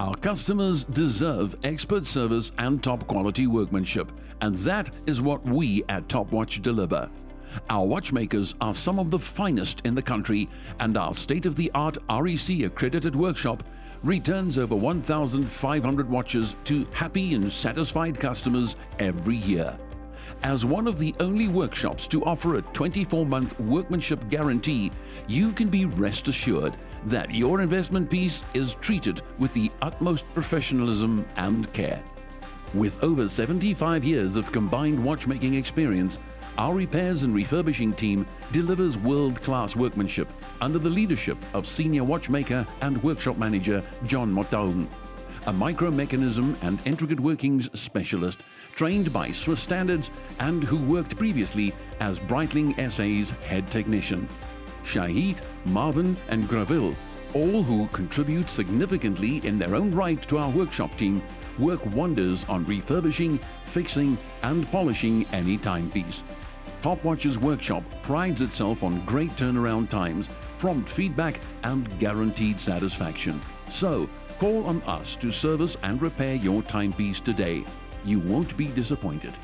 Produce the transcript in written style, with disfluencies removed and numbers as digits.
Our customers deserve expert service and top quality workmanship, and that is what we at Topwatch deliver. Our watchmakers are some of the finest in the country, and our state-of-the-art REC accredited workshop returns over 1,500 watches to happy and satisfied customers every year. As one of the only workshops to offer a 24-month workmanship guarantee, you can be rest assured that your investment piece is treated with the utmost professionalism and care. With over 75 years of combined watchmaking experience, our repairs and refurbishing team delivers world-class workmanship under the leadership of senior watchmaker and workshop manager John Motaung, a micro-mechanism and intricate workings specialist trained by Swiss standards and who worked previously as Breitling SA's head technician. Shaheed, Marven and Graville, all who contribute significantly in their own right to our workshop team, work wonders on refurbishing, fixing and polishing any timepiece. Topwatch's workshop prides itself on great turnaround times, prompt feedback and guaranteed satisfaction. So, call on us to service and repair your timepiece today. You won't be disappointed.